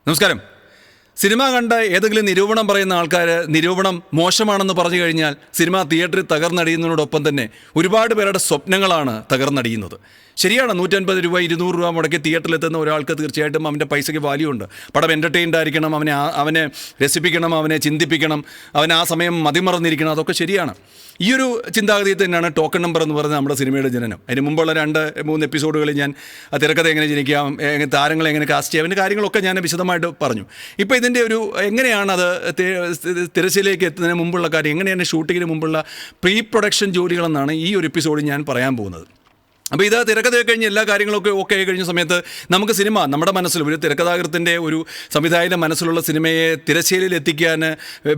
നമസ്കാരം. സിനിമ കണ്ട ഏതെങ്കിലും നിരൂപണം പറയുന്ന ആൾക്കാർ നിരൂപണം മോശമാണെന്ന് പറഞ്ഞു കഴിഞ്ഞാൽ സിനിമ തിയേറ്ററിൽ തകർന്നടിയുന്നതിനോടൊപ്പം തന്നെ ഒരുപാട് പേരുടെ സ്വപ്നങ്ങളാണ് തകർന്നടിയുന്നത്. ശരിയാണ്, 150 രൂപ 200 രൂപ മുടക്കി തിയേറ്ററിലെത്തുന്ന ഒരാൾക്ക് തീർച്ചയായിട്ടും അവൻ്റെ പൈസയ്ക്ക് വാല്യൂ ഉണ്ട്. പടം എൻ്റർടൈൻഡ് ആയിരിക്കണം, അവനെ രസിപ്പിക്കണം, അവനെ ചിന്തിപ്പിക്കണം, അവൻ ആ സമയം മതിമറന്നിരിക്കണം, അതൊക്കെ ശരിയാണ്. ഈ ഒരു ചിന്താഗതിയിൽ തന്നെയാണ് ടോക്കൺ നമ്പർ എന്ന് പറയുന്നത് നമ്മുടെ സിനിമയുടെ ജനനം. അതിന് മുമ്പുള്ള 2-3 എപ്പിസോഡുകളിൽ ഞാൻ തിരക്കഥ എങ്ങനെ ജനിക്കാം, താരങ്ങളെ എങ്ങനെ കാസ്റ്റ് ചെയ്യാം, അതിൻ്റെ കാര്യങ്ങളൊക്കെ ഞാൻ വിശദമായിട്ട് പറഞ്ഞു. ഇപ്പോൾ ഇതിൻ്റെ ഒരു എങ്ങനെയാണ് അത് തിരശ്ശീലയിലേക്ക് എത്തുന്നതിന് മുമ്പുള്ള കാര്യം, എങ്ങനെയാണ് ഷൂട്ടിങ്ങിന് മുമ്പുള്ള പ്രീ പ്രൊഡക്ഷൻ ജോലികളെന്നാണ് ഈ ഒരു എപ്പിസോഡിൽ ഞാൻ പറയാൻ പോകുന്നത്. അപ്പോൾ ഇത് തിരക്കഥയൊക്കെ കഴിഞ്ഞ് എല്ലാ കാര്യങ്ങളൊക്കെ ഓക്കെ ആയി കഴിഞ്ഞ സമയത്ത് നമുക്ക് സിനിമ നമ്മുടെ മനസ്സിൽ ഒരു തിരക്കഥാകൃത്തിൻ്റെ ഒരു സംവിധായകൻ്റെ മനസ്സിലുള്ള സിനിമയെ തിരശ്ശീലയിൽ എത്തിക്കാൻ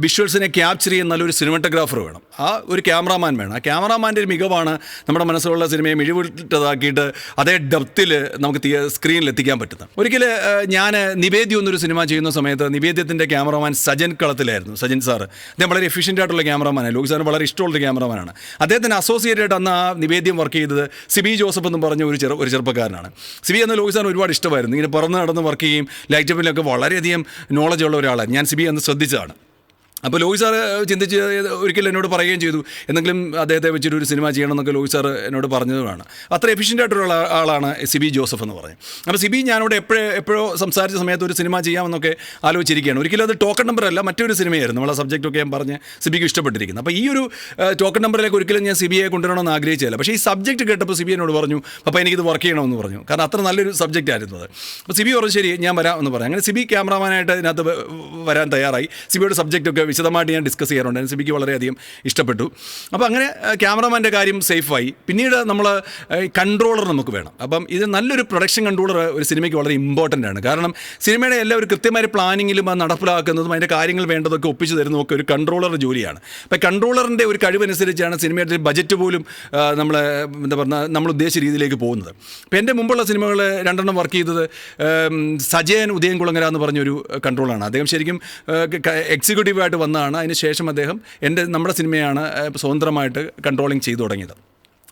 വിഷ്വൽസിനെ ക്യാപ്ചർ ചെയ്യുന്ന നല്ലൊരു സിനിമാറ്റോഗ്രാഫർ വേണം, ആ ഒരു ക്യാമറാമാൻ വേണം. ആ ക്യാമറാമാൻ്റെ ഒരു മികവാണ് നമ്മുടെ മനസ്സിലുള്ള സിനിമയെ മിഴിവിട്ടതാക്കിയിട്ട് അതേ ഡെപ്തിൽ നമുക്ക് സ്ക്രീനിൽ എത്തിക്കാൻ പറ്റുന്നത്. ഒരിക്കൽ ഞാൻ നിവേദ്യം എന്നൊരു സിനിമ ചെയ്യുന്ന സമയത്ത് നിവേദ്യത്തിൻ്റെ ക്യാമറാമാൻ സജൻ കളത്തിലായിരുന്നു. സജൻ സാറ് അദ്ദേഹം വളരെ എഫിഷ്യൻ്റ് ആയിട്ടുള്ള ക്യാമറാമാനാണ്, ലോകി സാറിന് വളരെ ഇഷ്ടമുള്ളൊരു ക്യാമറാമാനാണ്. അദ്ദേഹത്തിന് അസോസിയേറ്റഡ് അന്ന് ആ നിവേദ്യം വർക്ക് ചെയ്തത് സിബി ജോസഫ് എന്ന് പറഞ്ഞ ഒരു ചെറുപ്പക്കാരനാണ്. സിബി എന്ന ലോകി സാറിന് ഒരുപാട് ഇഷ്ടമായിരുന്നു. ഇങ്ങനെ പറന്ന് നടന്ന് വർക്ക് ചെയ്യും, ലൈറ്റ് അപ്പിലൊക്കെ വളരെയധികം നോളജുള്ള ഒരാളാണ്. ഞാൻ സിബി അന്ന് ശ്രദ്ധിച്ചതാണ്. അപ്പോൾ ലോകി സാറ് ചിന്തിച്ച് ഒരിക്കലും എന്നോട് പറയുകയും ചെയ്തു, എന്തെങ്കിലും അദ്ദേഹത്തെ വെച്ചിട്ട് ഒരു സിനിമ ചെയ്യണമെന്നൊക്കെ ലോകി സാറ് എന്നോട് പറഞ്ഞതുമാണ്. അത്ര എഫിഷ്യൻ്റ് ആയിട്ടുള്ള ആളാണ് സിബി ജോസഫ് എന്ന് പറയും. അപ്പോൾ സിബി ഞാനോട് എപ്പോഴോ സംസാരിച്ച സമയത്ത് ഒരു സിനിമ ചെയ്യാമെന്നൊക്കെ ആലോചിച്ചിരിക്കുകയാണ്. ഒരിക്കലും അത് ടോക്കൺ നമ്പർ അല്ല, മറ്റൊരു സിനിമയായിരുന്നു. നമ്മളെ സബ്ജക്റ്റൊക്കെ ഞാൻ പറഞ്ഞ് സിബിക്ക് ഇഷ്ടപ്പെട്ടിരിക്കുന്നത്. അപ്പോൾ ഈ ഒരു ടോക്കൺ നമ്പറിലേക്ക് ഒരിക്കലും ഞാൻ സിബിയെ കൊണ്ടുവരണമെന്ന് ആഗ്രഹിച്ചില്ല. പക്ഷേ ഈ സബ്ജക്റ്റ് കേട്ടപ്പോൾ സിബി എന്നോട് പറഞ്ഞു, അപ്പോൾ എനിക്കിത് വർക്ക് ചെയ്യണമെന്ന് പറഞ്ഞു. കാരണം അത്ര നല്ലൊരു സബ്ജക്റ്റ് ആയിരുന്നു അത്. അപ്പോൾ സിബി പറഞ്ഞു ശരി ഞാൻ വരാം എന്ന് പറഞ്ഞു. അങ്ങനെ സിബി ക്യാമറാമാനായിട്ട് ഇതിനകത്ത് വരാൻ തയ്യാറായി. സിബിയുടെ സബ്ജക്റ്റൊക്കെ വിശദമായിട്ട് ഞാൻ ഡിസ്കസ് ചെയ്യാറുണ്ട്. സിബിക്ക് വളരെയധികം ഇഷ്ടപ്പെട്ടു. അപ്പോൾ അങ്ങനെ ക്യാമറാമാൻ്റെ കാര്യം സേഫായി. പിന്നീട് നമ്മൾ കൺട്രോളർ നമുക്ക് വേണം. അപ്പം ഇത് നല്ലൊരു പ്രൊഡക്ഷൻ കൺട്രോളർ ഒരു സിനിമയ്ക്ക് വളരെ ഇമ്പോർട്ടൻ്റ് ആണ്. കാരണം സിനിമയുടെ എല്ലാ ഒരു കൃത്യമായ പ്ലാനിങ്ങിലും അത് നടപ്പിലാക്കുന്നതും അതിൻ്റെ കാര്യങ്ങൾ വേണ്ടതൊക്കെ ഒപ്പിച്ച് തരുന്നതൊക്കെ ഒരു കൺട്രോളറുടെ ജോലിയാണ്. അപ്പോൾ കൺട്രോളറിൻ്റെ ഒരു കഴിവനുസരിച്ചാണ് സിനിമയുടെ ബജറ്റ് പോലും നമ്മൾ ഉദ്ദേശിച്ച രീതിയിലേക്ക് പോകുന്നത്. അപ്പോൾ എൻ്റെ മുമ്പുള്ള സിനിമകൾ 2 വർക്ക് ചെയ്തത് സജയൻ ഉദയംകുളങ്ങര എന്ന് പറഞ്ഞൊരു കൺട്രോളാണ്. അദ്ദേഹം ശരിക്കും എക്സിക്യൂട്ടീവായിട്ട് വന്നതാണ്. അതിനുശേഷം അദ്ദേഹം നമ്മുടെ സിനിമയാണ് സ്വതന്ത്രമായിട്ട് കൺട്രോളിങ് ചെയ്തു തുടങ്ങിയത്.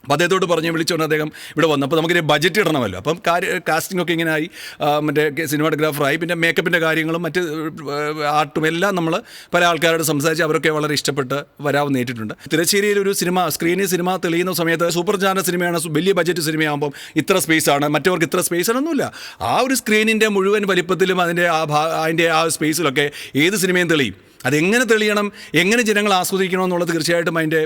അപ്പോൾ അദ്ദേഹത്തോട് വിളിച്ചുകൊണ്ട് അദ്ദേഹം ഇവിടെ വന്നു. അപ്പോൾ നമുക്കിനി ബജറ്റ് ഇടണമല്ലോ. അപ്പം കാസ്റ്റിംഗ് ഒക്കെ ഇങ്ങനെ ആയി, മറ്റേ സിനിമാറ്റോഗ്രാഫറായി, പിന്നെ മേക്കപ്പിൻ്റെ കാര്യങ്ങളും മറ്റ് ആർട്ടും എല്ലാം നമ്മൾ പല ആൾക്കാരോട് സംസാരിച്ച് അവരൊക്കെ വളരെ ഇഷ്ടപ്പെട്ട് വരാമെന്ന് ഏറ്റിട്ടുണ്ട്. തിരശ്ശേരിയിൽ ഒരു സ്ക്രീനിൽ സിനിമ തെളിയുന്ന സമയത്ത് സൂപ്പർ ചാനൽ സിനിമയാണ്, വലിയ ബജറ്റ് സിനിമയാകുമ്പം ഇത്ര സ്പേസാണ്, മറ്റവർക്ക് ഇത്ര സ്പേസാണൊന്നുമില്ല. ആ ഒരു സ്ക്രീനിൻ്റെ മുഴുവൻ വലിപ്പത്തിലും അതിൻ്റെ ആ സ്പേസിലൊക്കെ ഏത് സിനിമയും തെളിയും. അതെങ്ങനെ തെളിയണം, എങ്ങനെ ജനങ്ങൾ ആസ്വദിക്കണം എന്നുള്ളത് തീർച്ചയായിട്ടും അതിൻ്റെ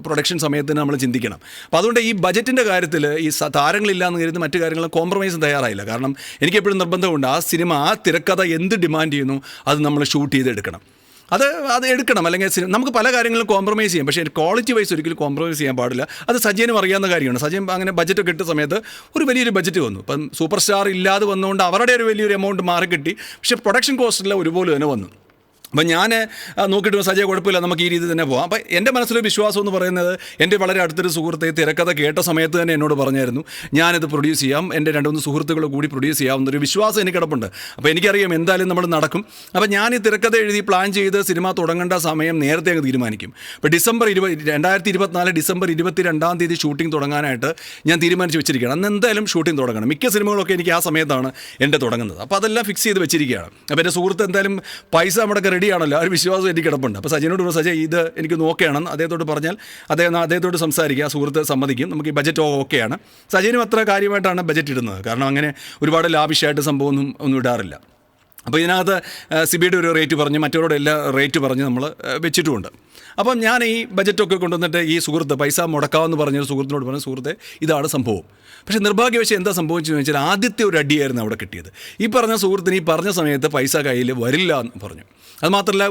പ്രൊഡക്ഷൻ സമയത്ത് നമ്മൾ ചിന്തിക്കണം. അപ്പോൾ അതുകൊണ്ട് ഈ ബജറ്റിൻ്റെ കാര്യത്തിൽ ഈ താരങ്ങളില്ലാന്ന് കരുതി മറ്റു കാര്യങ്ങളും കോംപ്രമൈസും തയ്യാറായില്ല. കാരണം എനിക്കെപ്പോഴും നിർബന്ധമുണ്ട്, ആ സിനിമ ആ തിരക്കഥ എന്ത് ഡിമാൻഡ് ചെയ്യുന്നു അത് നമ്മൾ ഷൂട്ട് ചെയ്തെടുക്കണം. അത് എടുക്കണം. അല്ലെങ്കിൽ നമുക്ക് പല കാര്യങ്ങളും കോംപ്രമൈസ് ചെയ്യാം, പക്ഷേ ക്വാളിറ്റി വൈസ് ഒരിക്കലും കോംപ്രമൈസ് ചെയ്യാൻ പാടില്ല. അത് സജയനും അറിയാവുന്ന കാര്യമാണ്. സജയൻ അങ്ങനെ ബജറ്റൊക്കെ ഇട്ട സമയത്ത് ഒരു വലിയൊരു ബജറ്റ് വന്നു. ഇപ്പം സൂപ്പർ സ്റ്റാർ ഇല്ലാതെ വന്നുകൊണ്ട് അവരുടെ ഒരു വലിയൊരു എമൗണ്ട് മാറി കിട്ടി. പക്ഷേ പ്രൊഡക്ഷൻ കോസ്റ്റിൽ ഒരുപോലെ തന്നെ വന്നു. അപ്പം ഞാൻ നോക്കിയിട്ട് സജയ കുഴപ്പമില്ല, നമുക്ക് ഈ രീതിയിൽ തന്നെ പോകാം. അപ്പം എൻ്റെ മനസ്സിലൊരു വിശ്വാസം എന്ന് പറയുന്നത്, എൻ്റെ വളരെ അടുത്തൊരു സുഹൃത്തെ തിരക്കഥ കേട്ട സമയത്ത് തന്നെ എന്നോട് പറഞ്ഞായിരുന്നു ഞാനിത് പ്രൊഡ്യൂസ് ചെയ്യാം, എൻ്റെ 2-3 സുഹൃത്തുക്കൾ കൂടി പ്രൊഡ്യൂസ് ചെയ്യാവുന്നൊരു വിശ്വാസം എനിക്ക് കിടപ്പുണ്ട്. അപ്പോൾ എനിക്കറിയാം എന്തായാലും നമ്മൾ നടക്കും. അപ്പോൾ ഞാൻ ഈ തിരക്കഥ എഴുതി പ്ലാൻ ചെയ്ത് സിനിമ തുടങ്ങേണ്ട സമയം നേരത്തെ അങ്ങ് തീരുമാനിക്കും. ഇപ്പോൾ 2024 ഡിസംബർ 22 ഷൂട്ടിംഗ് തുടങ്ങാനായിട്ട് ഞാൻ തീരുമാനിച്ച് വെച്ചിരിക്കുകയാണ്. അന്ന് എന്തായാലും ഷൂട്ടിംഗ് തുടങ്ങണം. മിക്ക സിനിമകളൊക്കെ എനിക്ക് ആ സമയത്താണ് എൻ്റെ തുടങ്ങുന്നത്. അപ്പോൾ അതെല്ലാം ഫിക്സ് ചെയ്ത് വെച്ചിരിക്കുകയാണ്. അപ്പോൾ എൻ്റെ സുഹൃത്ത് എന്തായാലും പൈസ നമ്മുടെ റെഡിയാണല്ലോ, ആ ഒരു വിശ്വാസം എനിക്ക് കിടപ്പുണ്ട്. അപ്പോൾ സജയനോട് സജയ് ഇത് എനിക്ക് നോക്കുകയാണ്, അദ്ദേഹത്തോട് പറഞ്ഞാൽ അദ്ദേഹത്തോട് സംസാരിക്കുക, സുഹൃത്ത് സമ്മതിക്കും, നമുക്ക് ഈ ബജറ്റ് ഓക്കെയാണ്. സജയനും അത്ര കാര്യമായിട്ടാണ് ബജറ്റ് ഇടുന്നത്, കാരണം അങ്ങനെ ഒരുപാട് ലാവിഷായിട്ട് സംഭവം ഒന്നും ഇടാറില്ല. അപ്പോൾ ഇതിനകത്ത് സിബിയുടെ ഒരു റേറ്റ് പറഞ്ഞ് മറ്റവരോട് എല്ലാ റേറ്റ് പറഞ്ഞ് നമ്മൾ വെച്ചിട്ടുമുണ്ട്. അപ്പം ഞാൻ ഈ ബജറ്റൊക്കെ കൊണ്ടുവന്നിട്ട് ഈ സുഹൃത്ത് പൈസ മുടക്കാമെന്ന് പറഞ്ഞൊരു സുഹൃത്തിനോട് പറഞ്ഞു, സുഹൃത്തെ ഇതാണ് സംഭവം. പക്ഷേ നിർഭാഗ്യവശാൽ എന്താ സംഭവിച്ചതെന്ന് വെച്ചാൽ ആദ്യത്തെ ഒരു അടിയായിരുന്നു അവിടെ കിട്ടിയത്. ഈ പറഞ്ഞ സുഹൃത്തിന് ഈ പറഞ്ഞ സമയത്ത് പൈസ കയ്യിൽ വരില്ല എന്ന് പറഞ്ഞു. അതുമാത്രമല്ല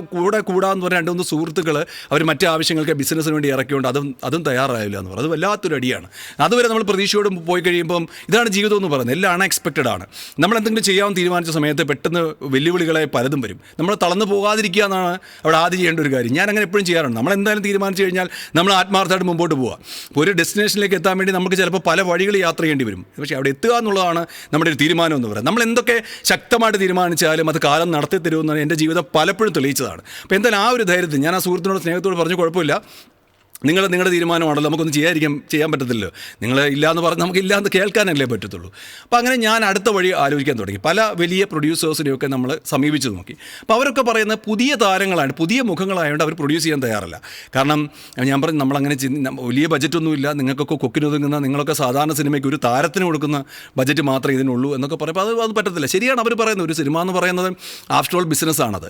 കൂടാന്ന് പറഞ്ഞ 2-3 സുഹൃത്തുക്കൾ അവർ മറ്റു ആവശ്യങ്ങൾക്ക് ബിസിനസ്സിന് വേണ്ടി ഇറക്കിയോണ്ട് അതും തയ്യാറായില്ല എന്ന് പറഞ്ഞു. അത് വല്ലാത്തൊരു അടിയാണ്. അതുവരെ നമ്മൾ പ്രതീക്ഷയോട് പോയി കഴിയുമ്പം ഇതാണ് ജീവിതം എന്ന് പറയുന്നത്, എല്ലാം അൺഎക്സ്പെക്റ്റഡ് ആണ്. നമ്മൾ എന്തെങ്കിലും ചെയ്യാൻ തീരുമാനിച്ച സമയത്ത് പെട്ടെന്ന് വെല്ലുവിളികളെ പലതും വരും. നമ്മൾ തളർന്നു പോകാതിരിക്കുക എന്നാണ് അവിടെ ആദ്യം ചെയ്യേണ്ട ഒരു കാര്യം. ഞാൻ അങ്ങനെ എപ്പോഴും ചെയ്യാറുണ്ട്. നമ്മൾ എന്തായാലും തീരുമാനിച്ചു കഴിഞ്ഞാൽ നമ്മൾ ആത്മാർത്ഥമായിട്ട് മുമ്പോട്ട് പോവുക. ഒരു ഡെസ്റ്റിനേഷനിലേക്ക് എത്താൻ വേണ്ടി നമുക്ക് ചിലപ്പോൾ പല വഴികൾ യാത്ര ചെയ്യേണ്ടി വരും. പക്ഷേ അവിടെ എത്തുക എന്നുള്ളതാണ് നമ്മുടെ ഒരു തീരുമാനം എന്ന് പറയുന്നത്. നമ്മൾ എന്തൊക്കെ ശക്തമായിട്ട് തീരുമാനിച്ചാലും അത് കാലം നടത്തി തരുമെന്നാണ് എൻ്റെ ജീവിതം പലപ്പോഴും തെളിയിച്ചതാണ്. അപ്പോൾ എന്തായാലും ആ ഒരു ധൈര്യത്തിൽ ഞാൻ ആ സുഹൃത്തിനോട് സ്നേഹത്തോട് പറഞ്ഞു, കുഴപ്പമില്ല, നിങ്ങളുടെ തീരുമാനമാണല്ലോ, നമുക്കൊന്നും ചെയ്യാൻ പറ്റത്തില്ലല്ലോ. നിങ്ങൾ ഇല്ലയെന്ന് പറഞ്ഞ് നമുക്ക് ഇല്ലയെന്ന് കേൾക്കാനല്ലേ പറ്റത്തുള്ളൂ. അപ്പോൾ അങ്ങനെ ഞാൻ അടുത്ത വഴി ആലോചിക്കാൻ തുടങ്ങി. പല വലിയ പ്രൊഡ്യൂസേഴ്സിനെയൊക്കെ നമ്മൾ സമീപിച്ച് നോക്കി. അപ്പോൾ അവരൊക്കെ പറയുന്നത് പുതിയ താരങ്ങളാണ്, പുതിയ മുഖങ്ങളായതുകൊണ്ട് അവർ പ്രൊഡ്യൂസ് ചെയ്യാൻ തയ്യാറല്ല. കാരണം ഞാൻ പറഞ്ഞു നമ്മളങ്ങനെ വലിയ ബജറ്റൊന്നുമില്ല, നിങ്ങൾക്കൊക്കെ കൊക്കിനൊതുങ്ങുന്ന, നിങ്ങളൊക്കെ സാധാരണ സിനിമയ്ക്ക് ഒരു താരത്തിന് കൊടുക്കുന്ന ബജറ്റ് മാത്രമേ ഇതിനുള്ളൂ എന്നൊക്കെ പറയുമ്പോൾ അത് പറ്റത്തില്ല. ശരിയാണ് അവർ പറയുന്നത്. ഒരു സിനിമ എന്ന് പറയുന്നത് ആഫ്റ്റർ ഓൾ ബിസിനസ്സാണത്.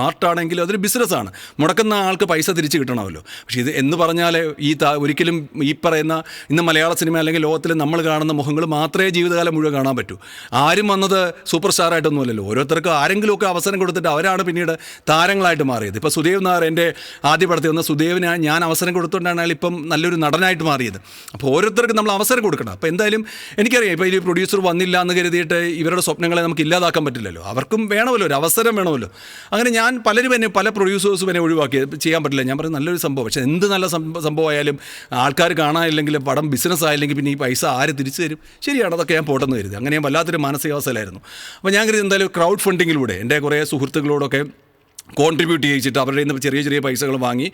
ആർട്ടാണെങ്കിലും അതൊരു ബിസിനസ്സാണ്. മുടക്കുന്ന ആൾക്ക് പൈസ തിരിച്ച് കിട്ടണമല്ലോ. പക്ഷേ ഇത് എന്ന് പറഞ്ഞാൽ ഒരിക്കലും ഈ പറയുന്ന ഇന്ന് മലയാള സിനിമ അല്ലെങ്കിൽ ലോകത്തിൽ നമ്മൾ കാണുന്ന മുഖങ്ങൾ മാത്രമേ ജീവിതകാലം മുഴുവൻ കാണാൻ പറ്റൂ. ആരും വന്നത് സൂപ്പർ സ്റ്റാറായിട്ടൊന്നുമല്ലല്ലോ. ഓരോരുത്തർക്ക് ആരെങ്കിലുമൊക്കെ അവസരം കൊടുത്തിട്ട് അവരാണ് പിന്നീട് താരങ്ങളായിട്ട് മാറിയത്. ഇപ്പോൾ സുദേവ് നായർ എൻ്റെ ആദ്യ പടത്തിൽ വന്ന സുദേവിന് ഞാൻ അവസരം കൊടുത്തുകൊണ്ടാണ് അയാൾ ഇപ്പം നല്ലൊരു നടനായിട്ട് മാറിയത്. അപ്പോൾ ഓരോരുത്തർക്ക് നമ്മൾ അവസരം കൊടുക്കണം. അപ്പോൾ എന്തായാലും എനിക്കറിയാം, ഇപ്പോൾ ഈ പ്രൊഡ്യൂസർ വന്നില്ല എന്ന് കരുതിയിട്ട് ഇവരുടെ സ്വപ്നങ്ങളെ നമുക്ക് ഇല്ലാതാക്കാൻ പറ്റില്ലല്ലോ. അവർക്കും വേണമല്ലോ, ഒരു അവസരം വേണമല്ലോ. അങ്ങനെ ഞാൻ പല പ്രൊഡ്യൂസേഴ്സും എന്നെ ഒഴിവാക്കി, ചെയ്യാൻ പറ്റില്ല. ഞാൻ പറഞ്ഞു നല്ലൊരു സംഭവം, പക്ഷേ എന്ത് നല്ല സംഭവമായാലും ആൾക്കാർ കാണാനില്ലെങ്കിൽ പടം ബിസിനസ് ആയില്ലെങ്കിൽ പിന്നെ ഈ പൈസ ആര് തിരിച്ചു തരും? ശരിയാണ്, അതൊക്കെ ഞാൻ പോട്ടെന്ന് കരുതി. അങ്ങനെ ഞാൻ വല്ലാത്തൊരു മാനസികാവസ്ഥയിലായിരുന്നു. അപ്പോൾ ഞാൻ കരുതി എന്തായാലും ക്രൗഡ് ഫണ്ടിങ്ങിലൂടെ എൻ്റെ കുറേ സുഹൃത്തുക്കളോടൊക്കെ കോൺട്രിബ്യൂട്ട് ചെയ്യിച്ചിട്ട് അവരുടെ നിന്ന് ചെറിയ പൈസകൾ വാങ്ങി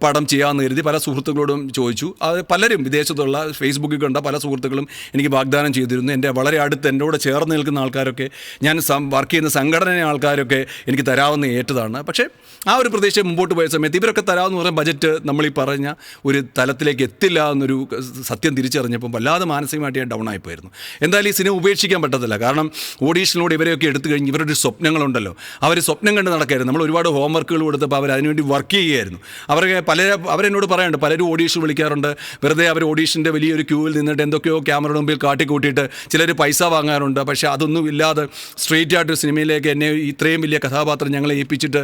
പടം ചെയ്യാമെന്ന് കരുതി പല സുഹൃത്തുക്കളോടും ചോദിച്ചു. അത് പലരും വിദേശത്തുള്ള ഫേസ്ബുക്കിൽ കണ്ട പല സുഹൃത്തുക്കളും എനിക്ക് വാഗ്ദാനം ചെയ്തിരുന്നു. എൻ്റെ വളരെ അടുത്ത് എന്നോട് ചേർന്ന് നിൽക്കുന്ന ആൾക്കാരൊക്കെ, ഞാൻ വർക്ക് ചെയ്യുന്ന സംഘടന ആൾക്കാരൊക്കെ എനിക്ക് തരാമെന്ന് ഏറ്റതാണ്. പക്ഷേ ആ ഒരു പ്രദേശം മുമ്പോട്ട് പോയ സമയത്ത് ഇവരൊക്കെ തരാമെന്ന് പറഞ്ഞ ബജറ്റ് നമ്മളീ പറഞ്ഞ ഒരു തലത്തിലേക്ക് എത്തില്ല എന്നൊരു സത്യം തിരിച്ചറിഞ്ഞപ്പം വല്ലാതെ മാനസികമായിട്ട് ഞാൻ ഡൗൺ ആയിപ്പോയിരുന്നു. എന്തായാലും ഈ സിനിമ ഉപേക്ഷിക്കാൻ പറ്റത്തില്ല. കാരണം ഓഡീഷനിലൂടെ ഇവരെയൊക്കെ എടുത്തു കഴിഞ്ഞ് ഇവരുടെ സ്വപ്നങ്ങളുണ്ടല്ലോ, അവർ സ്വപ്നം കണ്ട് നടക്കായിരുന്നു. നമ്മൾ ഒരുപാട് ഹോംവർക്കുകൾ കൊടുത്തപ്പോൾ അവർ അതിനുവേണ്ടി വർക്ക് ചെയ്യുകയായിരുന്നു. അവരെന്നോട് പറയാറുണ്ട്, പലരും ഓഡീഷൻ വിളിക്കാറുണ്ട്. വെറുതെ അവർ ഓഡീഷൻ്റെ വലിയൊരു ക്യൂവിൽ നിന്നിട്ട് എന്തൊക്കെയോ ക്യാമറയുടെ മുമ്പിൽ കാട്ടിക്കൂട്ടിയിട്ട് ചിലർ പൈസ വാങ്ങാറുണ്ട്. പക്ഷേ അതൊന്നും ഇല്ലാതെ സ്ട്രെയിറ്റ് ആയിട്ട് സിനിമയിലേക്ക് എന്നെ ഇത്രയും വലിയ കഥാപാത്രം ഞങ്ങളെ ഏൽപ്പിച്ചിട്ട്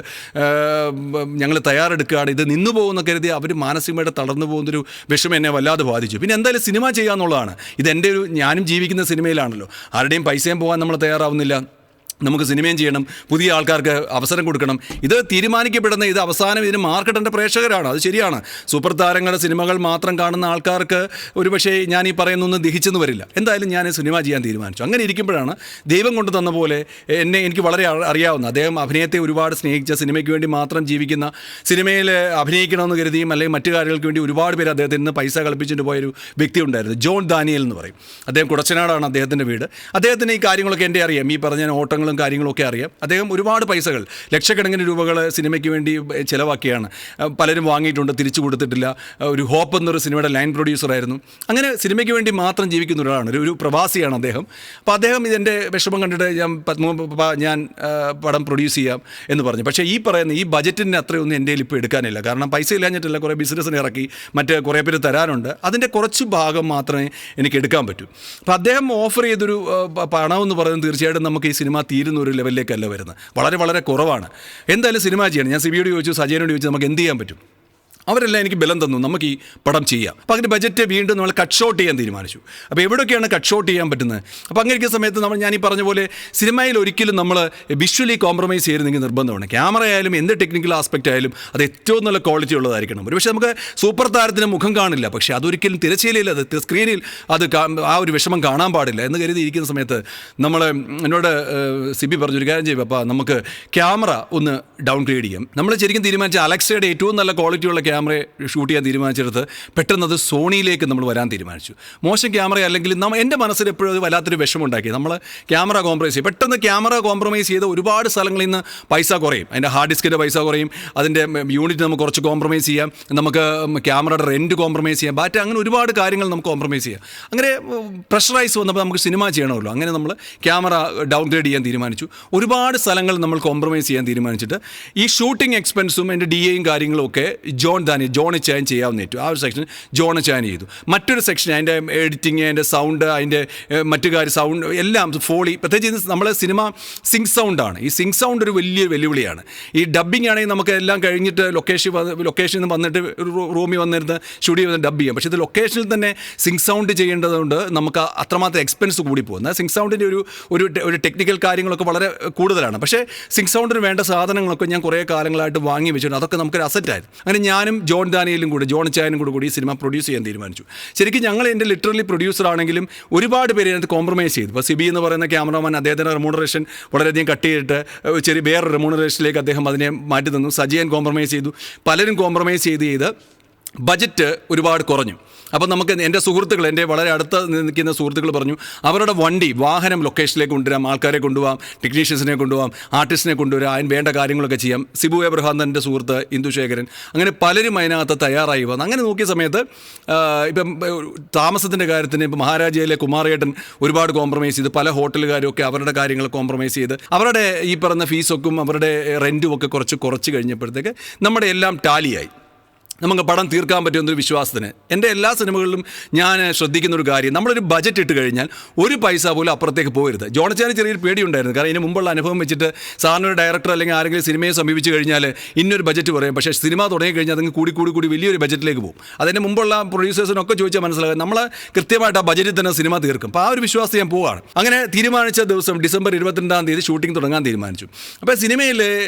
ഞങ്ങൾ തയ്യാറെടുക്കുകയാണ്, ഇത് നിന്നു പോകുന്ന കരുതി അവർ മാനസികമായിട്ട് തളർന്നു പോകുന്നൊരു വിഷമം എന്നെ വല്ലാതെ ബാധിച്ചു. പിന്നെ എന്തായാലും സിനിമ ചെയ്യാന്നുള്ളതാണ്. ഞാനും ജീവിക്കുന്ന സിനിമയിലാണല്ലോ. ആരുടെയും പൈസയും പോകാൻ നമ്മൾ തയ്യാറാവുന്നില്ല. നമുക്ക് സിനിമയും ചെയ്യണം, പുതിയ ആൾക്കാർക്ക് അവസരം കൊടുക്കണം. ഇത് തീരുമാനിക്കപ്പെടുന്ന ഇത് അവസാനം ഇതിന് മാർക്കറ്റിൻ്റെ പ്രേക്ഷകരാണ്. അത് ശരിയാണ്. സൂപ്പർ താരങ്ങളുടെ സിനിമകൾ മാത്രം കാണുന്ന ആൾക്കാർക്ക് ഒരുപക്ഷേ ഞാൻ ഈ പറയുന്നൊന്നും ദഹിച്ചെന്ന് വരില്ല. എന്തായാലും ഞാൻ സിനിമ ചെയ്യാൻ തീരുമാനിച്ചു. അങ്ങനെ ഇരിക്കുമ്പോഴാണ് ദൈവം കൊണ്ട് തന്ന പോലെ എനിക്ക് വളരെ അറിയാവുന്ന, അദ്ദേഹം അഭിനയത്തെ ഒരുപാട് സ്നേഹിച്ച, സിനിമയ്ക്ക് വേണ്ടി മാത്രം ജീവിക്കുന്ന, സിനിമയിൽ അഭിനയിക്കണമെന്ന് കരുതിയും അല്ലെങ്കിൽ മറ്റു കാര്യങ്ങൾക്ക് വേണ്ടി ഒരുപാട് പേര് അദ്ദേഹത്തിൽ നിന്ന് പൈസ കളിപ്പിച്ചിട്ട് പോയൊരു വ്യക്തി ഉണ്ടായിരുന്നു. ജോൺ ദാനിയൽ എന്ന് പറയും. അദ്ദേഹം കുടച്ചനാടാണ് അദ്ദേഹത്തിൻ്റെ വീട്. അദ്ദേഹത്തിന് ഈ കാര്യങ്ങളൊക്കെ എൻ്റെ അറിയാം. ഈ പറഞ്ഞ ഓട്ടങ്ങൾ കാര്യങ്ങളൊക്കെ അറിയാം. അദ്ദേഹം ഒരുപാട് പൈസകൾ, ലക്ഷക്കണക്കിന് രൂപകൾ സിനിമയ്ക്ക് വേണ്ടി ചിലവാക്കിയാണ്. പലരും വാങ്ങിയിട്ടുണ്ട്, തിരിച്ചു കൊടുത്തിട്ടില്ല. ഒരു ഹോപ്പ് എന്നൊരു സിനിമയുടെ ലൈൻ പ്രൊഡ്യൂസറായിരുന്നു. അങ്ങനെ സിനിമയ്ക്ക് വേണ്ടി മാത്രം ജീവിക്കുന്ന ഒരാളാണ്, ഒരു പ്രവാസിയാണ് അദ്ദേഹം. അപ്പോൾ അദ്ദേഹം ഇതെൻ്റെ വിഷമം കണ്ടിട്ട് ഞാൻ പടം പ്രൊഡ്യൂസ് ചെയ്യാം എന്ന് പറഞ്ഞു. പക്ഷേ ഈ പറയുന്ന ഈ ബജറ്റിന് അത്രയൊന്നും എൻ്റെ കയ്യിൽ ഇപ്പോൾ എടുക്കാനില്ല. കാരണം പൈസ ഇല്ലാഞ്ഞിട്ടില്ല, കുറേ ബിസിനസ്സിന് ഇറക്കി, മറ്റ് കുറേ പേര് തരാനുണ്ട്. അതിൻ്റെ കുറച്ച് ഭാഗം മാത്രമേ എനിക്ക് എടുക്കാൻ പറ്റൂ. അപ്പോൾ അദ്ദേഹം ഓഫർ ചെയ്തൊരു പണം എന്ന് പറയുന്നത് തീർച്ചയായിട്ടും നമുക്ക് ഈ സിനിമ ഒരു ലെവലിലേക്കല്ല വരുന്നത്. വളരെ കുറവാണ്. എന്തായാലും സിനിമ ചെയ്യണം. ഞാൻ സിബിയോട് ചോദിച്ചു, സജയനോട് ചോദിച്ചു, നമുക്ക് എന്ത് ചെയ്യാൻ പറ്റും? അവരെല്ലാം എനിക്ക് ബലം തന്നു, നമുക്ക് ഈ പടം ചെയ്യാം. അപ്പോൾ അതിൻ്റെ ബജറ്റ് വീണ്ടും നമ്മൾ കട്ട് ഷോട്ട് ചെയ്യാൻ തീരുമാനിച്ചു. അപ്പോൾ എവിടെയൊക്കെയാണ് കട്ട് ഷോട്ട് ചെയ്യാൻ പറ്റുന്നത്? അപ്പോൾ അങ്ങനെ സമയത്ത് ഞാൻ ഈ പറഞ്ഞ പോലെ സിനിമയിൽ ഒരിക്കലും നമ്മൾ വിഷ്വലി കോംപ്രമൈസ് ചെയ്യരുതെങ്കിൽ നിർബന്ധമാണ്. ക്യാമറ ആയാലും എന്ത് ടെക്നിക്കൽ ആസ്പെക്റ്റ് ആയാലും അത് ഏറ്റവും നല്ല ക്വാളിറ്റി ഉള്ളതായിരിക്കണം. ഒരുപക്ഷെ നമുക്ക് സൂപ്പർ താരത്തിന് മുഖം കാണില്ല, പക്ഷേ അതൊരിക്കലും തിരശ്ശീലയിൽ, അത് സ്ക്രീനിൽ അത് ആ ഒരു വിഷമം കാണാൻ പാടില്ല എന്ന് കരുതി ഇരിക്കുന്ന സമയത്ത് എന്നോട് സിബി പറഞ്ഞൊരു കാര്യം ചെയ്യും, അപ്പോൾ നമുക്ക് ക്യാമറ ഒന്ന് ഡൗൺ ഗ്രേഡ് ചെയ്യാം. നമ്മൾ ശരിക്കും തീരുമാനിച്ച അലക്സയുടെ ഏറ്റവും നല്ല ക്വാളിറ്റിയുള്ള ക്യാമറ ഷൂട്ട് ചെയ്യാൻ തീരുമാനിച്ചെടുത്ത് പെട്ടെന്ന് അത് സോണിയിലേക്ക് നമ്മൾ വരാൻ തീരുമാനിച്ചു. മോശം ക്യാമറ അല്ലെങ്കിൽ എൻ്റെ മനസ്സിൽ എപ്പോഴും അത് വല്ലാത്തൊരു വിഷമമുണ്ടാക്കി. നമ്മൾ ക്യാമറ കോംപ്രമൈസ് ചെയ്യും. പെട്ടെന്ന് ക്യാമറ കോംപ്രമൈസ് ചെയ്ത് ഒരുപാട് സ്ഥലങ്ങളിൽ നിന്ന് പൈസ കുറയും. അതിൻ്റെ ഹാർഡ് ഡിസ്കിൻ്റെ പൈസ കുറയും, അതിൻ്റെ യൂണിറ്റ് നമുക്ക് കുറച്ച് കോംപ്രമൈസ് ചെയ്യാം, നമുക്ക് ക്യാമറയുടെ റെൻറ്റ് കോംപ്രമൈസ് ചെയ്യാം, ബാറ്റ് അങ്ങനെ ഒരുപാട് കാര്യങ്ങൾ നമുക്ക് കോംപ്രമൈസ് ചെയ്യാം. അങ്ങനെ പ്രഷറൈസ് വന്നപ്പോൾ നമുക്ക് സിനിമ ചെയ്യണമല്ലോ. അങ്ങനെ നമ്മൾ ക്യാമറ ഡൗൺ ഗ്രേഡ് ചെയ്യാൻ തീരുമാനിച്ചു. ഒരുപാട് സ്ഥലങ്ങൾ നമ്മൾ കോംപ്രമൈസ് ചെയ്യാൻ തീരുമാനിച്ചിട്ട് ഈ ഷൂട്ടിംഗ് എക്സ്പെൻസും എൻ്റെ DAയും കാര്യങ്ങളും ഒക്കെ ജോണി ചാൻ ചെയ്യാവുന്ന ഏറ്റവും ആ ഒരു സെക്ഷൻ ജോണി ചാൻ ചെയ്തു. മറ്റൊരു സെക്ഷൻ അതിൻ്റെ എഡിറ്റിങ്, അതിൻ്റെ സൗണ്ട്, അതിൻ്റെ മറ്റു കാര്യം സൗണ്ട് എല്ലാം ഫോളി, പ്രത്യേകിച്ച് നമ്മൾ സിനിമ സിങ്ക് സൗണ്ടാണ്. ഈ സിങ്ക് സൗണ്ട് ഒരു വലിയ വെല്ലുവിളിയാണ്. ഈ ഡബ്ബിംഗ് ആണെങ്കിൽ നമുക്ക് എല്ലാം കഴിഞ്ഞിട്ട് ലൊക്കേഷനിൽ നിന്ന് വന്നിട്ട് റൂമിൽ വന്നിരുന്ന് സ്റ്റുഡിയോ വന്ന് ഡബ് ചെയ്യാം. പക്ഷേ ഇത് ലൊക്കേഷനിൽ തന്നെ സിങ്ക് സൗണ്ട് ചെയ്യേണ്ടതുകൊണ്ട് നമുക്ക് അത്രമാത്രം എക്സ്പെൻസ് കൂടി പോകുന്നത്. സിങ്ക് സൗണ്ടിൻ്റെ ഒരു ടെക്നിക്കൽ കാര്യങ്ങളൊക്കെ വളരെ കൂടുതലാണ്. പക്ഷേ സിങ്ക് സൗണ്ടിന് വേണ്ട സാധനങ്ങളൊക്കെ ഞാൻ കുറേ കാലങ്ങളായിട്ട് വാങ്ങി വെച്ചിട്ടുണ്ട്. അതൊക്കെ നമുക്കൊരു അസറ്റായിരുന്നു. അങ്ങനെ ഞാനും ജോൺ ചായനും കൂടി ഈ സിനിമ പ്രൊഡ്യൂസ് ചെയ്യാൻ തീരുമാനിച്ചു. ശരിക്കും ഞങ്ങൾ എൻ്റെ ലിറ്ററലി പ്രൊഡ്യൂസർ ആണെങ്കിലും ഒരുപാട് പേര് അതിനകത്ത് കോംപ്രമൈസ് ചെയ്തു. ഇപ്പോൾ സിബി എന്ന് പറയുന്ന ക്യാമറമാൻ അദ്ദേഹത്തിൻ്റെ റെമ്യൂണറേഷൻ വളരെയധികം കട്ട് ചെയ്തിട്ട് വേറെ റെമ്യൂണറേഷനിലേക്ക് അദ്ദേഹം അതിനെ മാറ്റി തന്നു. സജയൻ കോംപ്രമൈസ് ചെയ്തു. പലരും കോംപ്രമൈസ് ചെയ്ത് ബജറ്റ് ഒരുപാട് കുറഞ്ഞു. അപ്പം നമുക്ക് എൻ്റെ സുഹൃത്തുക്കൾ, എൻ്റെ വളരെ അടുത്ത് നിൽക്കുന്ന സുഹൃത്തുക്കൾ പറഞ്ഞു അവരുടെ വാഹനം ലൊക്കേഷനിലേക്ക് കൊണ്ടുവരാം, ആൾക്കാരെ കൊണ്ടുപോകാം, ടെക്നീഷ്യൻസിനെ കൊണ്ടുപോകാം, ആർട്ടിസ്റ്റിനെ കൊണ്ടുവരാം, അതിന് വേണ്ട കാര്യങ്ങളൊക്കെ ചെയ്യാം. സിബു എബ്രഹാം എൻ്റെ സുഹൃത്ത്, ഇന്ദുശേഖരൻ, അങ്ങനെ പലരും അതിനകത്ത് തയ്യാറായി വന്നു. അങ്ങനെ നോക്കിയ സമയത്ത് ഇപ്പം താമസത്തിൻ്റെ കാര്യത്തിന് ഇപ്പം മഹാരാജയിലെ കുമാരേട്ടൻ ഒരുപാട് കോംപ്രമൈസ് ചെയ്ത്, പല ഹോട്ടലുകാരും ഒക്കെ അവരുടെ കാര്യങ്ങൾ കോംപ്രമൈസ് ചെയ്ത് അവരുടെ ഈ പറഞ്ഞ ഫീസൊക്കെ അവരുടെ റെൻറ്റും ഒക്കെ കുറച്ച് കഴിഞ്ഞപ്പോഴത്തേക്ക് നമ്മുടെ എല്ലാം ടാലിയായി. നമുക്ക് പടം തീർക്കാൻ പറ്റുമെന്നൊരു വിശ്വാസത്തിന് എൻ്റെ എല്ലാ സിനിമകളിലും ഞാൻ ശ്രദ്ധിക്കുന്നൊരു കാര്യം, നമ്മളൊരു ബജറ്റ് ഇട്ട് കഴിഞ്ഞാൽ ഒരു പൈസ പോലും അപ്പുറത്തേക്ക് പോകരുത്. ജോണച്ചാന് ചെറിയൊരു പേടിയുണ്ടായിരുന്നു. കാരണം ഇതിന് മുമ്പുള്ള അനുഭവം വെച്ചിട്ട് സാറിന് ഒരു ഡയറക്ടർ അല്ലെങ്കിൽ ആരെങ്കിലും സിനിമയെ സമീപിച്ച് കഴിഞ്ഞാൽ ഇന്നൊരു ബജറ്റ് പറയും. പക്ഷേ സിനിമ തുടങ്ങി കഴിഞ്ഞാൽ അതങ്ങ് കൂടി വലിയൊരു ബജറ്റിലേക്ക് പോകും. അതിന് മുമ്പുള്ള പ്രൊഡ്യൂസേഴ്സിനൊക്കെ ചോദിച്ചാൽ മനസ്സിലാകും നമ്മൾ കൃത്യമായിട്ട് ആ ബജറ്റിൽ തന്നെ സിനിമ തീർക്കും. അപ്പോൾ ആ ഒരു വിശ്വാസം ഞാൻ പോവുകയാണ്. അങ്ങനെ തീരുമാനിച്ച ദിവസം ഡിസംബർ 22-ാം തീയതി ഷൂട്ടിംഗ് തുടങ്ങാൻ തീരുമാനിച്ചു. അപ്പോൾ സിനിമയിൽ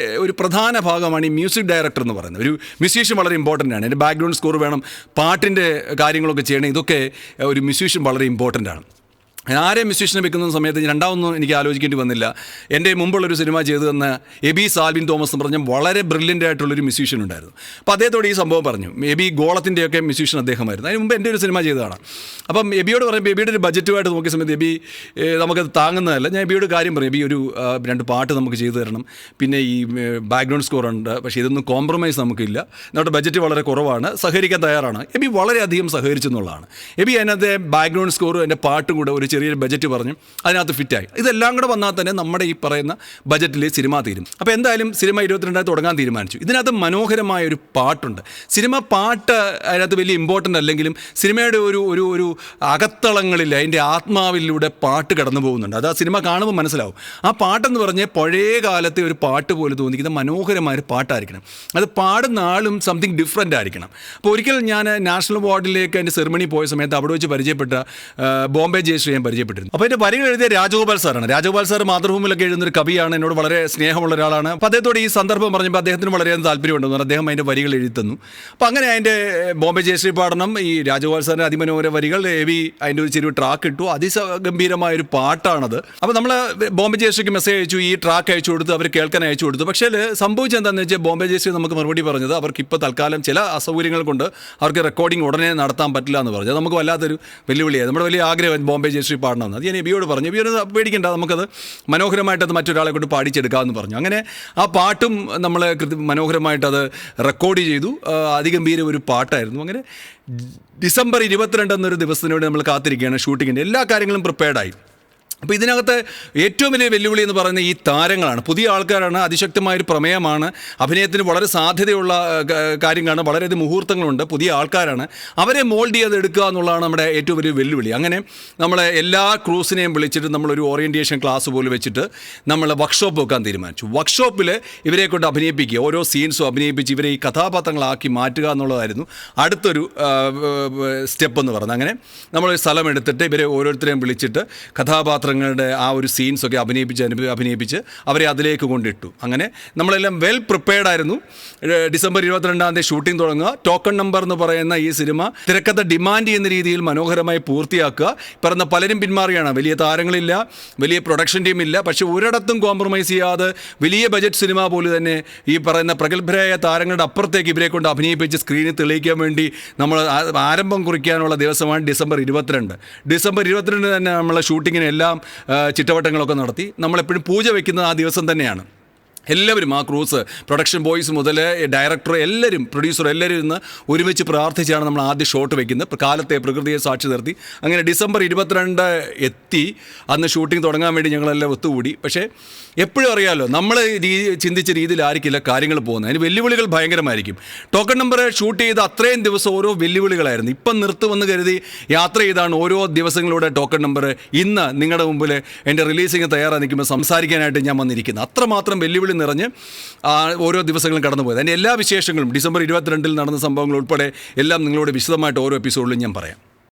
ഒരു പ്രധാന ഭാഗമാണ് ഈ മ്യൂസിക് ഡയറക്ടർ എന്ന് പറയുന്നത്. ഒരു മ്യൂസീഷ്യൻ വളരെ ഇമ്പോർട്ടൻ്റ് ആണ്. എൻ്റെ ബാക്ക്ഗ്രൗണ്ട് സ്കോർ വേണം, പാട്ടിൻ്റെ കാര്യങ്ങളൊക്കെ ചെയ്യണം. ഇതൊക്കെ ഒരു മ്യൂസീഷ്യൻ വളരെ ഇമ്പോർട്ടൻ്റ് ആണ്. ആരെ മ്യൂസീഷ്യനെ വെക്കുന്ന സമയത്ത് രണ്ടാമതൊന്നും എനിക്ക് ആലോചിക്കേണ്ടി വന്നില്ല. എൻ്റെ മുമ്പുള്ളൊരു സിനിമ ചെയ്തു തന്ന എബി സാൽവിൻ തോമസ് എന്ന് പറഞ്ഞ വളരെ ബ്രില്യൻ്റ് ആയിട്ടുള്ളൊരു മ്യൂസീഷ്യൻ ഉണ്ടായിരുന്നു. അപ്പോൾ അദ്ദേഹത്തോട് ഈ സംഭവം പറഞ്ഞു. എബി ഗോളത്തിൻ്റെയൊക്കെ മ്യൂസീഷ്യൻ അദ്ദേഹമായിരുന്നു. അതിന് മുമ്പ് എൻ്റെ ഒരു സിനിമ ചെയ്തതാണ്. അപ്പം എബിയോട് പറയുമ്പോൾ എബിയുടെ ഒരു ബജറ്റുമായിട്ട് നോക്കിയ സമയത്ത് എബി നമുക്കത് താങ്ങുന്നതല്ല. ഞാൻ എബിയോട് കാര്യം പറയും, എബി ഒരു 2 പാട്ട് നമുക്ക് ചെയ്തു തരണം, പിന്നെ ഈ ബാക്ക്ഗ്രൗണ്ട് സ്കോർ ഉണ്ട്, പക്ഷേ ഇതൊന്നും കോംപ്രമൈസ് നമുക്കില്ല, നമ്മുടെ ബജറ്റ് വളരെ കുറവാണ്, സഹകരിക്കാൻ തയ്യാറാണ്. എബി വളരെയധികം സഹകരിച്ചു എന്നുള്ളതാണ്. എബി അതിനകത്തെ ബാക്ക്ഗ്രൗണ്ട് സ്കോറും എൻ്റെ പാട്ടും കൂടെ ഒരു ചെറിയൊരു ബജറ്റ് പറഞ്ഞു, അതിനകത്ത് ഫിറ്റായി. ഇതെല്ലാം കൂടെ വന്നാൽ തന്നെ നമ്മുടെ ഈ പറയുന്ന ബജറ്റിൽ സിനിമ തീരും. അപ്പോൾ എന്തായാലും സിനിമ 22 തുടങ്ങാൻ തീരുമാനിച്ചു. ഇതിനകത്ത് മനോഹരമായൊരു പാട്ടുണ്ട്. സിനിമ പാട്ട് അതിനകത്ത് വലിയ ഇമ്പോർട്ടൻ്റ് അല്ലെങ്കിലും സിനിമയുടെ ഒരു അകത്തളങ്ങളിൽ അതിൻ്റെ ആത്മാവിലൂടെ പാട്ട് കടന്നു പോകുന്നുണ്ട്. അത് ആ സിനിമ കാണുമ്പോൾ മനസ്സിലാവും. ആ പാട്ടെന്ന് പറഞ്ഞാൽ പഴയ കാലത്തെ ഒരു പാട്ട് പോലെ തോന്നിക്കുന്ന മനോഹരമായൊരു പാട്ടായിരിക്കണം. അത് പാടുന്ന ആളും സംതിങ് ഡിഫറൻ്റ് ആയിരിക്കണം. അപ്പോൾ ഒരിക്കൽ ഞാൻ നാഷണൽ അവാർഡിലേക്ക് അതിൻ്റെ സെറിമണി പോയ സമയത്ത് അവിടെ വെച്ച് പരിചയപ്പെട്ട ബോംബെ ജയശ്രീ ഞാൻ പരിചയപ്പെട്ടിരുന്നു. അപ്പോൾ അതിൻ്റെ വരികൾ എഴുതിയ രാജഗോപാൽ സാറാണ്. രാജഗോപാൽ സാർ മാതൃഭൂമിയിലൊക്കെ എഴുതുന്നൊരു കവിയാണ്, എന്നോട് വളരെ സ്നേഹമുള്ള ഒരാളാണ്. അപ്പോൾ അദ്ദേഹത്തോട് ഈ സന്ദർഭം പറഞ്ഞപ്പോൾ അദ്ദേഹത്തിന് വളരെയധികം താല്പര്യമുണ്ടെന്ന് പറഞ്ഞാൽ അദ്ദേഹം അതിൻ്റെ വരികൾ എഴുതി തന്നു. അപ്പോൾ അങ്ങനെ അതിൻ്റെ ബോംബെ ജയശ്രീ പാടണം, ഈ രാജഗോപാൽ സാറിൻ്റെ അതിമനോഹര വരികൾ, എബി അതിൻ്റെ ഒരു ചെറിയ ട്രാക്ക് ഇട്ടു. അതിഗംഭീരമായൊരു പാട്ടാണത്. അപ്പോൾ നമ്മൾ ബോംബെ ജയശ്രീക്ക് മെസ്സേജ് അയച്ചു, ഈ ട്രാക്ക് അയച്ചു കൊടുത്തു, അവർ കേൾക്കാൻ അയച്ചു കൊടുത്തു. പക്ഷേ സംഭവിച്ചത് എന്താണെന്ന് വെച്ചാൽ ബോംബെ ജയശ്രീ നമുക്ക് മറുപടി പറഞ്ഞത് അവർക്ക് ഇപ്പോൾ തൽക്കാലം ചില അസൗകര്യങ്ങൾ കൊണ്ട് അവർക്ക് റെക്കോർഡിംഗ് ഉടനെ നടത്താൻ പറ്റില്ല എന്ന് പറഞ്ഞു. നമുക്ക് വല്ലാത്തൊരു വെല്ലുവിളിയായി. നമ്മുടെ വലിയ ആഗ്രഹം ബോംബെ ജയശ്രീ പാടണമെന്ന്. അത് ഞാൻ എബിയോട് പറഞ്ഞു. എബിയോട് പേടിക്കേണ്ട, നമുക്കത് മനോഹരമായിട്ടത് മറ്റൊരാളെ കൊണ്ട് പാടിച്ചെടുക്കാമെന്ന് പറഞ്ഞു. അങ്ങനെ ആ പാട്ടും നമ്മൾ മനോഹരമായിട്ടത് റെക്കോർഡ് ചെയ്തു. അതിഗംഭീര ഒരു പാട്ടായിരുന്നു. അങ്ങനെ ഡിസംബർ 22 എന്നൊരു ദിവസത്തിന് വേണ്ടി നമ്മൾ കാത്തിരിക്കുകയാണ്. ഷൂട്ടിങ്ങിൻ്റെ എല്ലാ കാര്യങ്ങളും പ്രിപ്പയർഡായി. അപ്പോൾ ഇതിനകത്ത് ഏറ്റവും വലിയ വെല്ലുവിളി എന്ന് പറയുന്നത് ഈ താരങ്ങളാണ്. പുതിയ ആൾക്കാരാണ്, അതിശക്തമായൊരു പ്രമേയമാണ്, അഭിനയത്തിന് വളരെ സാധ്യതയുള്ള കാര്യങ്ങളാണ്, വളരെയധികം മുഹൂർത്തങ്ങളുണ്ട്, പുതിയ ആൾക്കാരാണ്. അവരെ മോൾഡ് ചെയ്തെടുക്കുക എന്നുള്ളതാണ് നമ്മുടെ ഏറ്റവും വലിയ വെല്ലുവിളി. അങ്ങനെ നമ്മളെ എല്ലാ ക്രൂസിനെയും വിളിച്ചിട്ട് നമ്മളൊരു ഓറിയൻറ്റേഷൻ ക്ലാസ് പോലെ വെച്ചിട്ട് നമ്മൾ വർക്ക്ഷോപ്പ് വെക്കാൻ തീരുമാനിച്ചു. വർക്ക്ഷോപ്പിൽ ഇവരെ കൊണ്ട് അഭിനയിപ്പിക്കുക, ഓരോ സീൻസും അഭിനയിപ്പിച്ച് ഇവരെ ഈ കഥാപാത്രങ്ങളാക്കി മാറ്റുക എന്നുള്ളതായിരുന്നു അടുത്തൊരു സ്റ്റെപ്പ് എന്ന് പറയുന്നത്. അങ്ങനെ നമ്മളൊരു സ്ഥലം എടുത്തിട്ട് ഇവരെ ഓരോരുത്തരെയും വിളിച്ചിട്ട് കഥാപാത്രങ്ങളുടെ ആ ഒരു സീൻസൊക്കെ അഭിനയിപ്പിച്ച് അവരെ അതിലേക്ക് കൊണ്ടിട്ടു. അങ്ങനെ നമ്മളെല്ലാം വെൽ പ്രിപ്പയർഡ് ആയിരുന്നു. ഡിസംബർ 22-ാം തീയതി ഷൂട്ടിംഗ് തുടങ്ങുക. ടോക്കൺ നമ്പർ എന്ന് പറയുന്ന ഈ സിനിമ തിരക്കഥ ഡിമാൻഡ് ചെയ്യുന്ന രീതിയിൽ മനോഹരമായി പൂർത്തിയാക്കുക. പറഞ്ഞ പലരും പിന്മാറുകയാണ്. വലിയ താരങ്ങളില്ല, വലിയ പ്രൊഡക്ഷൻ ടീമില്ല, പക്ഷേ ഒരിടത്തും കോംപ്രമൈസ് ചെയ്യാതെ വലിയ ബജറ്റ് സിനിമ പോലെ തന്നെ ഈ പറയുന്ന പ്രഗത്ഭരായ താരങ്ങളുടെ അപ്പുറത്തേക്ക് ഇവരെ കൊണ്ട് അഭിനയിപ്പിച്ച് സ്ക്രീനിൽ തെളിയിക്കാൻ വേണ്ടി നമ്മൾ ആരംഭം കുറിക്കാനുള്ള ദിവസമാണ് ഡിസംബർ 22. ഡിസംബർ 22 തന്നെ നമ്മളെ ഷൂട്ടിങ്ങിനെല്ലാം ചിട്ടവട്ടങ്ങളൊക്കെ നടത്തി. നമ്മളെപ്പോഴും പൂജ വയ്ക്കുന്നത് ആ ദിവസം തന്നെയാണ്. എല്ലാവരും, ആ ക്രൂസ്, പ്രൊഡക്ഷൻ ബോയ്സ് മുതൽ ഡയറക്ടർ, എല്ലാവരും, പ്രൊഡ്യൂസർ, എല്ലാവരും ഇന്ന് ഒരുമിച്ച് പ്രാർത്ഥിച്ചാണ് നമ്മൾ ആദ്യം ഷോട്ട് വയ്ക്കുന്നത്. കാലത്തെ പ്രകൃതിയെ സാക്ഷി നിർത്തി. അങ്ങനെ ഡിസംബർ 22 എത്തി. അന്ന് ഷൂട്ടിംഗ് തുടങ്ങാൻ വേണ്ടി ഞങ്ങളെല്ലാം ഒത്തുകൂടി. പക്ഷേ എപ്പോഴും അറിയാമല്ലോ, നമ്മൾ ചിന്തിച്ച രീതിയിലായിരിക്കില്ല കാര്യങ്ങൾ പോകുന്നത്. അതിന് വെല്ലുവിളികൾ ഭയങ്കരമായിരിക്കും. ടോക്കൺ നമ്പർ ഷൂട്ട് ചെയ്ത് അത്രയും ദിവസം ഓരോ വെല്ലുവിളികളായിരുന്നു. ഇപ്പം നിർത്തുമെന്ന് കരുതി യാത്ര ചെയ്താണ് ഓരോ ദിവസങ്ങളിലൂടെ ടോക്കൺ നമ്പർ ഇന്ന് നിങ്ങളുടെ മുമ്പിൽ എൻ്റെ റിലീസിങ് തയ്യാറായി നിൽക്കുമ്പോൾ സംസാരിക്കാനായിട്ട് ഞാൻ വന്നിരിക്കുന്നത്. അത്രമാത്രം വെല്ലുവിളി നിറഞ്ഞ് ഓരോ ദിവസങ്ങളും കടന്നുപോയത്. അതിൻ്റെ എല്ലാ വിശേഷങ്ങളും ഡിസംബർ 22 നടന്ന സംഭവങ്ങൾ ഉൾപ്പെടെ എല്ലാം നിങ്ങളോട് വിശദമായിട്ട് ഓരോ എപ്പിസോഡിലും ഞാൻ പറയാം.